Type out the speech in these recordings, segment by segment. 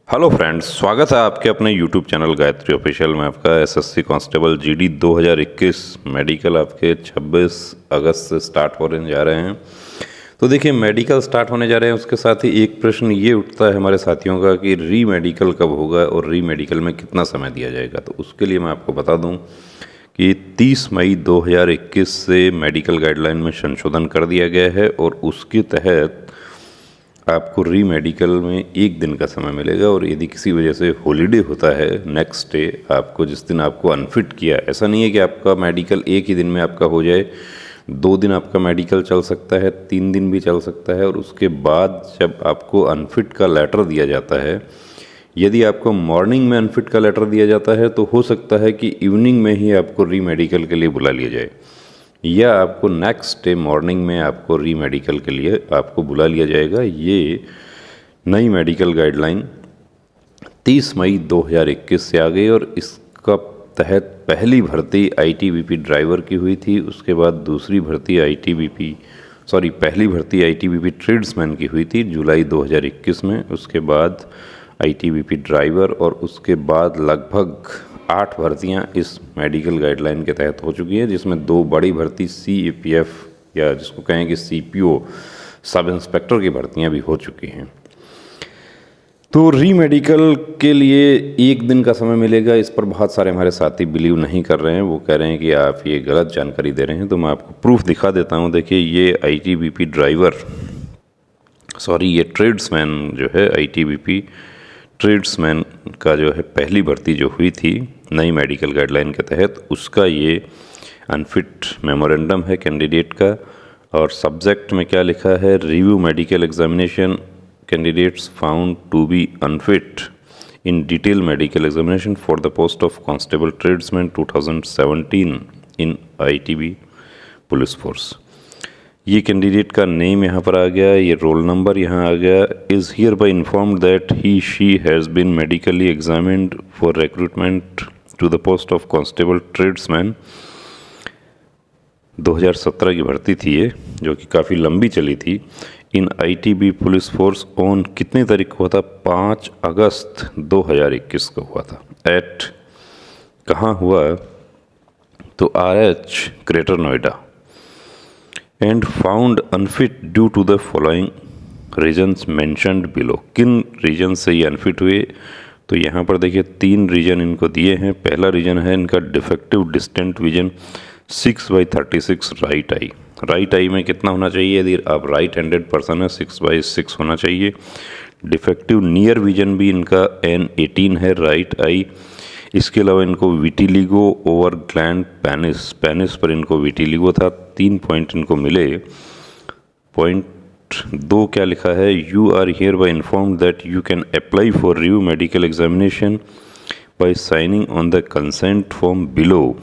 Hello friends, स्वागत है आपके अपने यूट्यूब चैनल गायत्री ऑफिशियल में। आपका एसएससी कांस्टेबल जीडी 2021 मेडिकल आपके 26 अगस्त से स्टार्ट होने जा रहे हैं। तो देखिए, मेडिकल स्टार्ट होने जा रहे हैं, उसके साथ ही एक प्रश्न ये उठता है हमारे साथियों का कि री मेडिकल कब होगा और री मेडिकल में कितना समय दिया जाएगा। तो उसके लिए मैं आपको बता दूं कि 30 मई 2021 से मेडिकल गाइडलाइन में संशोधन कर दिया गया है और उसके तहत आपको री मेडिकल में एक दिन का समय मिलेगा। और यदि किसी वजह से हॉलीडे होता है नेक्स्ट डे, आपको जिस दिन आपको अनफिट किया, ऐसा नहीं है कि आपका मेडिकल एक ही दिन में आपका हो जाए, 2 दिन आपका मेडिकल चल सकता है, 3 दिन भी चल सकता है। और उसके बाद जब आपको अनफिट का लेटर दिया जाता है, यदि आपको मॉर्निंग में अनफिट का लेटर दिया जाता है तो हो सकता है कि इवनिंग में ही आपको री मेडिकल के लिए बुला लिया जाए, या आपको नेक्स्ट डे मॉर्निंग में आपको री मेडिकल के लिए आपको बुला लिया जाएगा। ये नई मेडिकल गाइडलाइन 30 मई 2021 से आ गई और इसका तहत पहली भर्ती आईटीबीपी ड्राइवर की हुई थी। उसके बाद दूसरी भर्ती पहली भर्ती आईटीबीपी ट्रेड्समैन की हुई थी जुलाई 2021 में। उसके बाद आईटीबीपी ड्राइवर और उसके बाद लगभग 8 भर्तियां इस मेडिकल गाइडलाइन के तहत हो चुकी है, जिसमें 2 बड़ी भर्ती सीएपीएफ या जिसको कहें कि सीपीओ सब इंस्पेक्टर की भर्तियां भी हो चुकी हैं। तो री मेडिकल के लिए एक दिन का समय मिलेगा, इस पर बहुत सारे हमारे साथी बिलीव नहीं कर रहे हैं। वो कह रहे हैं कि आप ये गलत जानकारी दे रहे हैं। तो मैं आपको प्रूफ दिखा देता हूँ। देखिए, ये आईटीबीपी ये ट्रेड्समैन जो है, आईटीबीपी ट्रेड्समैन का जो है पहली भर्ती जो हुई थी नई मेडिकल गाइडलाइन के तहत, उसका ये अनफिट मेमोरेंडम है कैंडिडेट का। और सब्जेक्ट में क्या लिखा है, review medical examination candidates found to be unfit in detail medical examination for the post of constable tradesman 2017 in ITB police force. ये कैंडिडेट का नेम यहाँ पर आ गया, ये रोल नंबर यहाँ आ गया। Is here by informed that he she has been medically examined for recruitment to the post of constable tradesman. 2017 की भर्ती थी ये, जो कि काफ़ी लंबी चली थी। इन आईटीबी पुलिस फोर्स ऑन कितनी तारीख को हुआ था, 5 अगस्त 2021 को हुआ था। एट कहाँ हुआ, तो RH greater Noida. And found unfit due to the following reasons mentioned below. किन रीजन से ये अनफिट हुए, तो यहाँ पर देखिए 3 रीजन इनको दिए हैं। पहला रीजन है इनका defective distant vision 6/36 right I. Right I में कितना होना चाहिए, यदि आप राइट हैंडेड पर्सन है 6/6 होना चाहिए। डिफेक्टिव नियर विजन भी इनका N18 है राइट आई। इसके अलावा इनको विटिलिगो ओवर ग्लैंड पेनिस पर इनको विटिलिगो था, 3 पॉइंट इनको मिले। पॉइंट 2 क्या लिखा है, you are here by informed that you can apply for review medical examination by signing on the consent form below.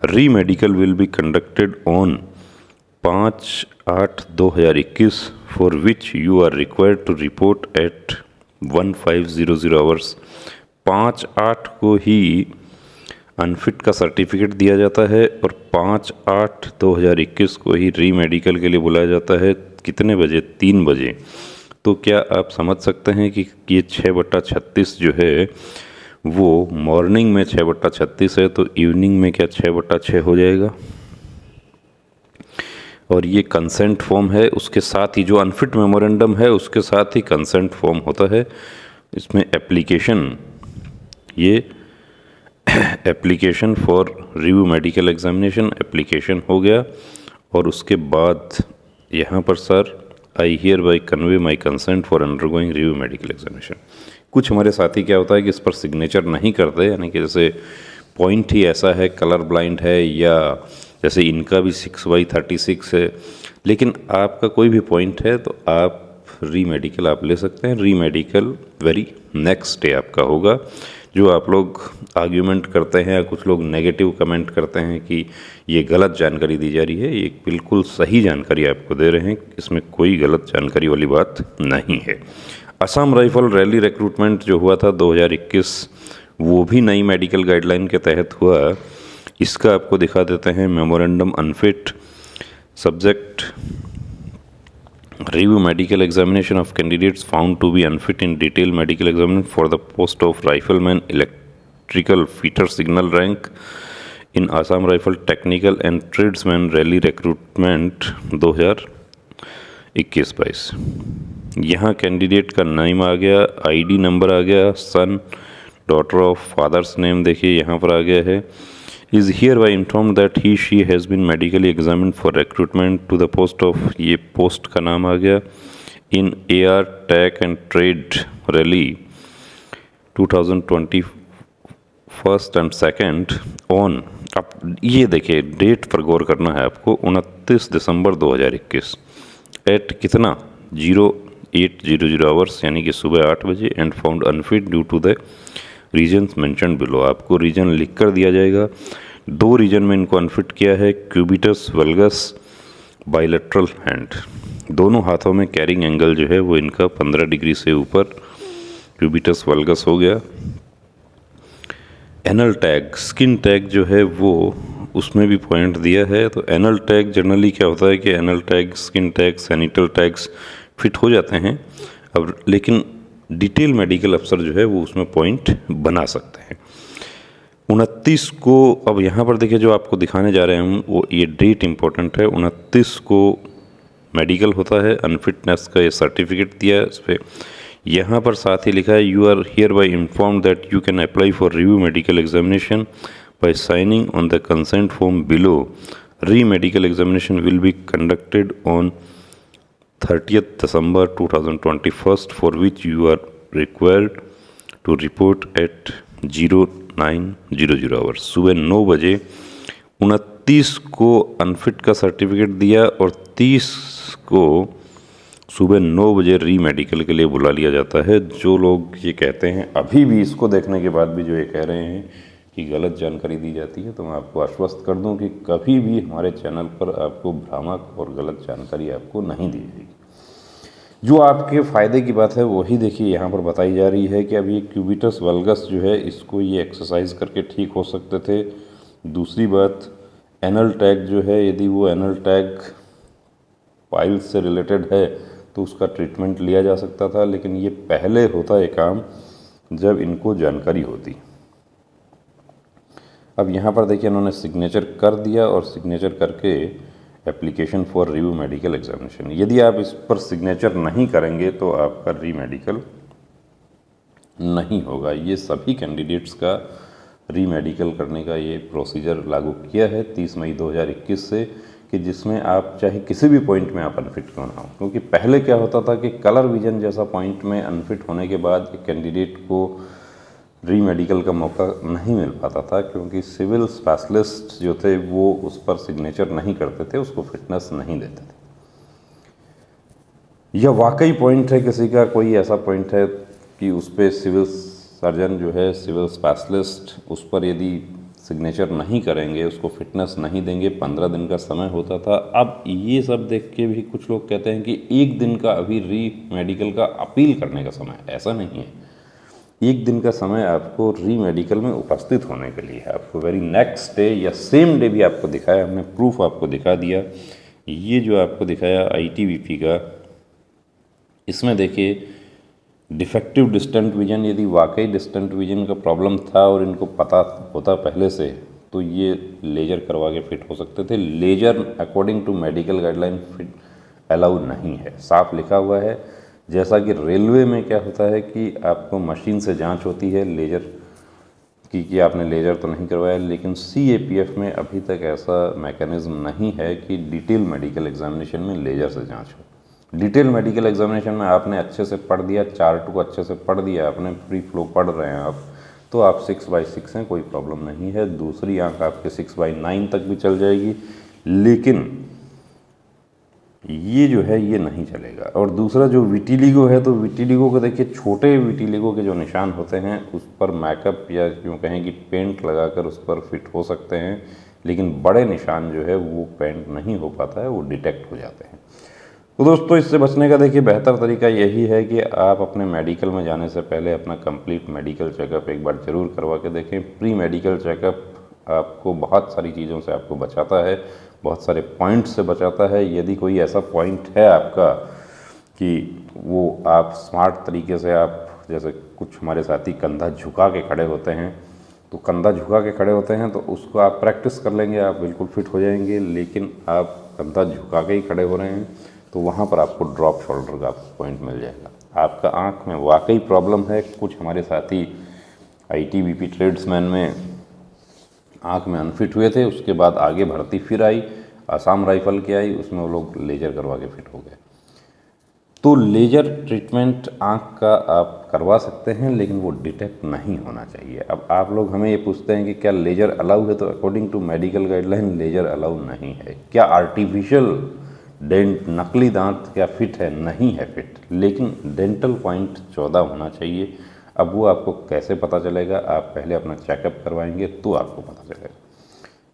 Re medical will be conducted on 5/8/2021 for which you are required to report at 1500 hours. 5/8 को ही unfit का certificate दिया जाता है और 5/8/2021 को ही री medical के लिए बुलाया जाता है। कितने बजे, 3 बजे। तो क्या आप समझ सकते हैं कि ये 6/36 जो है वो मॉर्निंग में 6/36 है, तो इवनिंग में क्या 6/6 हो जाएगा। और ये कंसेंट फॉर्म है, उसके साथ ही जो अनफिट मेमोरेंडम है उसके साथ ही कंसेंट फॉर्म होता है। इसमें ये application for review medical examination application हो गया। और उसके बाद यहाँ पर sir, I hear by convey my consent for undergoing review medical examination. कुछ हमारे साथी क्या होता है कि इस पर सिग्नेचर नहीं करते, यानी कि जैसे पॉइंट ही ऐसा है, कलर ब्लाइंड है, या जैसे इनका भी 6/36 है, लेकिन आपका कोई भी पॉइंट है तो आप री मेडिकल आप ले सकते हैं। री मेडिकल वेरी नेक्स्ट डे आपका होगा। जो आप लोग आर्ग्यूमेंट करते हैं या कुछ लोग नेगेटिव कमेंट करते हैं कि ये गलत जानकारी दी जा रही है, ये बिल्कुल सही जानकारी आपको दे रहे हैं, इसमें कोई गलत जानकारी वाली बात नहीं है। असम राइफल रैली रिक्रूटमेंट जो हुआ था 2021, वो भी नई मेडिकल गाइडलाइन के तहत हुआ। इसका आपको दिखा देते हैं, memorandum unfit subject review medical examination of candidates found to be unfit in detailed medical examination for the post of rifleman electrical fitter signal rank in Assam Rifle Technical and Tradesman Rally Recruitment 2021-22। यहाँ candidate का name आ गया, ID number आ गया, son daughter of father's name देखिए यहाँ पर आ गया है। Is here by inform that he she has been medically examine for recruitment to the post of, ये पोस्ट का नाम आ गया, in AR tech and trade rally 2021 and 2 on, अब ये देखिए डेट पर गौर करना है आपको, 29 दिसंबर 2021 एट कितना 0800 आवर्स यानी कि सुबह 8 बजे, and found unfit due to the reasons mention below. आपको रीजन लिख कर दिया जाएगा। 2 रीजन में इनको अनफिट किया है, क्यूबिटस वल्गस बाइलेटरल हैंड, दोनों हाथों में कैरिंग एंगल जो है वो इनका 15 डिग्री से ऊपर क्यूबिटस वल्गस हो गया। एनल टैग, स्किन टैग जो है वो उसमें भी पॉइंट दिया है। तो एनल टैग जनरली क्या होता है कि anal tag, skin tag, sentinel tags fit हो जाते हैं, अब लेकिन डिटेल मेडिकल अफसर जो है वो उसमें पॉइंट बना सकते हैं। 29 को, अब यहाँ पर देखिए जो आपको दिखाने जा रहे हैं हम वो ये डेट इंपॉर्टेंट है, 29 को मेडिकल होता है, अनफिटनेस का ये सर्टिफिकेट दिया है इस पर। यहाँ पर साथ ही लिखा है you are here by inform that you can apply for review medical examination by signing on the consent form below. Re medical examination will be conducted on 30th December 2021 for which you are required to report at 0900 hours। सुबह 9 बजे 29 को unfit का certificate दिया और 30 को सुबह 9 बजे री मेडिकल के लिए बुला लिया जाता है। जो लोग ये कहते हैं अभी भी इसको देखने के बाद भी जो ये कह रहे हैं कि गलत जानकारी दी जाती है, तो मैं आपको आश्वस्त कर दूं कि कभी भी हमारे चैनल पर आपको भ्रामक और गलत जानकारी आपको नहीं दी जाएगी। जो आपके फ़ायदे की बात है वही देखिए यहाँ पर बताई जा रही है कि अब ये क्यूबिटस वल्गस जो है इसको ये एक्सरसाइज करके ठीक हो सकते थे। दूसरी बात, एनल टैग जो है यदि वो एनल टैग पाइल्स से रिलेटेड है तो उसका ट्रीटमेंट लिया जा सकता था, लेकिन ये पहले होता है काम जब इनको जानकारी होती। अब यहाँ पर देखिए इन्होंने सिग्नेचर कर दिया और सिग्नेचर करके application for review medical examination, यदि आप इस पर सिग्नेचर नहीं करेंगे तो आपका री मेडिकल नहीं होगा। ये सभी कैंडिडेट्स का री मेडिकल करने का ये प्रोसीजर लागू किया है 30 मई 2021 से, कि जिसमें आप चाहे किसी भी पॉइंट में आप अनफिट क्यों ना हो। क्योंकि पहले क्या होता था कि कलर विजन जैसा पॉइंट में अनफिट होने के बाद कैंडिडेट को री मेडिकल का मौका नहीं मिल पाता था, क्योंकि सिविल स्पेशलिस्ट जो थे वो उस पर सिग्नेचर नहीं करते थे, उसको फिटनेस नहीं देते थे। यह वाकई पॉइंट है, किसी का कोई ऐसा पॉइंट है कि उस पर सिविल सर्जन जो है, सिविल स्पेशलिस्ट उस पर यदि सिग्नेचर नहीं करेंगे, उसको फिटनेस नहीं देंगे, 15 दिन का समय होता था। अब ये सब देख के भी कुछ लोग कहते हैं कि 1 दिन का अभी री मेडिकल का अपील करने का समय, ऐसा नहीं है। 1 दिन का समय आपको री मेडिकल में उपस्थित होने के लिए है। आपको वेरी नेक्स्ट डे या सेम डे भी आपको दिखाया, हमने प्रूफ आपको दिखा दिया। ये जो आपको दिखाया ITBP का, इसमें देखिए डिफेक्टिव डिस्टेंट विजन, यदि वाकई डिस्टेंट विजन का प्रॉब्लम था और इनको पता होता पहले से तो ये लेजर करवा के फिट हो सकते थे। Laser according to medical guideline fit allow नहीं है, साफ लिखा हुआ है। जैसा कि रेलवे में क्या होता है कि आपको मशीन से जांच होती है लेजर की कि आपने लेजर तो नहीं करवाया, लेकिन CAPF में अभी तक ऐसा मैकेनिज्म नहीं है कि डिटेल मेडिकल एग्जामिनेशन में लेजर से जांच हो। डिटेल मेडिकल एग्जामिनेशन में आपने अच्छे से पढ़ दिया, चार्ट को अच्छे से पढ़ दिया, आपने फ्री फ्लो पढ़ रहे हैं आप, तो आप 6/6 हैं, कोई प्रॉब्लम नहीं है। दूसरी आंख आपके 6/9 तक भी चल जाएगी, लेकिन ये जो है ये नहीं चलेगा। और दूसरा जो विटिलिगो है, तो विटिलिगो को देखिए, छोटे विटिलिगो के जो निशान होते हैं उस पर मैकअप या यूँ कहें कि पेंट लगाकर उस पर फिट हो सकते हैं, लेकिन बड़े निशान जो है वो पेंट नहीं हो पाता है, वो डिटेक्ट हो जाते हैं। तो दोस्तों इससे बचने का देखिए बेहतर तरीका यही है कि आप अपने मेडिकल में जाने से पहले अपना कंप्लीट मेडिकल चेकअप एक बार ज़रूर करवा के देखें। प्री मेडिकल चेकअप आपको बहुत सारी चीज़ों से आपको बचाता है, बहुत सारे पॉइंट से बचाता है। यदि कोई ऐसा पॉइंट है आपका कि वो आप स्मार्ट तरीके से, आप जैसे कुछ हमारे साथी कंधा झुका के खड़े होते हैं, तो कंधा झुका के खड़े होते हैं तो उसको आप प्रैक्टिस कर लेंगे, आप बिल्कुल फिट हो जाएंगे। लेकिन आप कंधा झुका के ही खड़े हो रहे हैं तो वहाँ पर आपको ड्रॉप शोल्डर का पॉइंट मिल जाएगा। आपका आँख में वाकई प्रॉब्लम है। कुछ हमारे साथी ITBP ट्रेड्समैन में आँख में अनफिट हुए थे, उसके बाद आगे भर्ती फिर आई, आसाम राइफल की आई, उसमें वो लोग लेजर करवा के फिट हो गए। तो लेजर ट्रीटमेंट आँख का आप करवा सकते हैं, लेकिन वो डिटेक्ट नहीं होना चाहिए। अब आप लोग हमें ये पूछते हैं कि क्या लेजर अलाउ है, तो according to medical guideline laser allow नहीं है। क्या आर्टिफिशियल डेंट, नकली दांत क्या फिट है? नहीं है फिट, लेकिन डेंटल पॉइंट 14 होना चाहिए। अब वो आपको कैसे पता चलेगा? आप पहले अपना चेकअप करवाएंगे तो आपको पता चलेगा।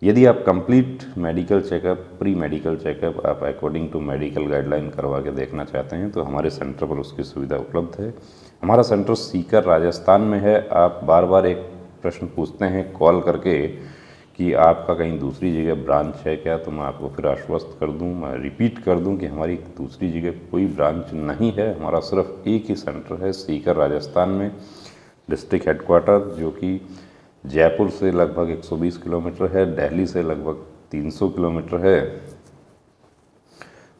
यदि आप complete medical checkup, pre medical checkup आप अकॉर्डिंग टू मेडिकल गाइडलाइन करवा के देखना चाहते हैं तो हमारे सेंटर पर उसकी सुविधा उपलब्ध है। हमारा सेंटर सीकर राजस्थान में है। आप बार बार एक प्रश्न पूछते हैं कॉल करके कि आपका कहीं दूसरी जगह ब्रांच है क्या, तो मैं आपको फिर आश्वस्त कर दूं, मैं रिपीट कर दूं कि हमारी दूसरी जगह कोई ब्रांच नहीं है। हमारा सिर्फ एक ही सेंटर है सीकर राजस्थान में, डिस्ट्रिक्ट हेडक्वार्टर जो कि जयपुर से लगभग 120 किलोमीटर है, दिल्ली से लगभग 300 किलोमीटर है।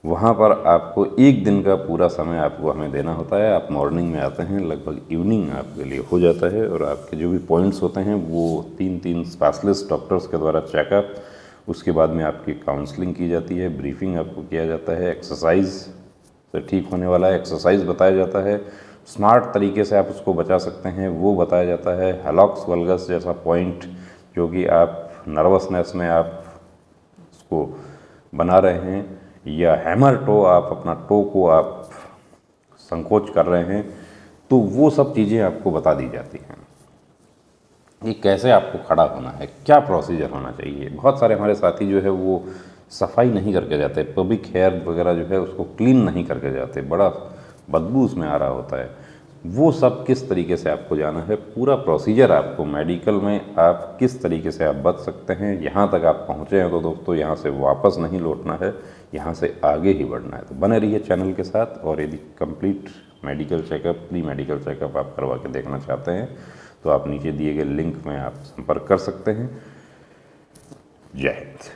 वहाँ पर आपको एक दिन का पूरा समय आपको हमें देना होता है। आप मॉर्निंग में आते हैं, लगभग इवनिंग आपके लिए हो जाता है, और आपके जो भी पॉइंट्स होते हैं वो 3 स्पेशलिस्ट डॉक्टर्स के द्वारा चेकअप, उसके बाद में आपकी काउंसलिंग की जाती है, ब्रीफिंग आपको किया जाता है, एक्सरसाइज से ठीक होने वाला है एक्सरसाइज बताया जाता है, स्मार्ट तरीके से आप उसको बचा सकते हैं वो बताया जाता है। हेलॉक्स वल्गस जैसा पॉइंट जो कि आप नर्वसनेस में आप उसको बना रहे हैं, या हैमर टो, आप अपना टो को आप संकोच कर रहे हैं, तो वो सब चीज़ें आपको बता दी जाती हैं कि कैसे आपको खड़ा होना है, क्या प्रोसीजर होना चाहिए। बहुत सारे हमारे साथी जो है वो सफाई नहीं करके जाते, पब्लिक हेयर वगैरह जो है उसको क्लीन नहीं करके जाते, बड़ा बदबू उसमें आ रहा होता है। वो सब किस तरीके से आपको जाना है, पूरा प्रोसीजर आपको मेडिकल में आप किस तरीके से आप बच सकते हैं, यहाँ तक आप पहुँचे हैं तो दोस्तों यहाँ से वापस नहीं लौटना है, यहाँ से आगे ही बढ़ना है। तो बने रहिए चैनल के साथ, और यदि complete medical checkup, pre medical checkup आप करवा के देखना चाहते हैं तो आप नीचे दिए गए लिंक में आप संपर्क कर सकते हैं। जय हिंद।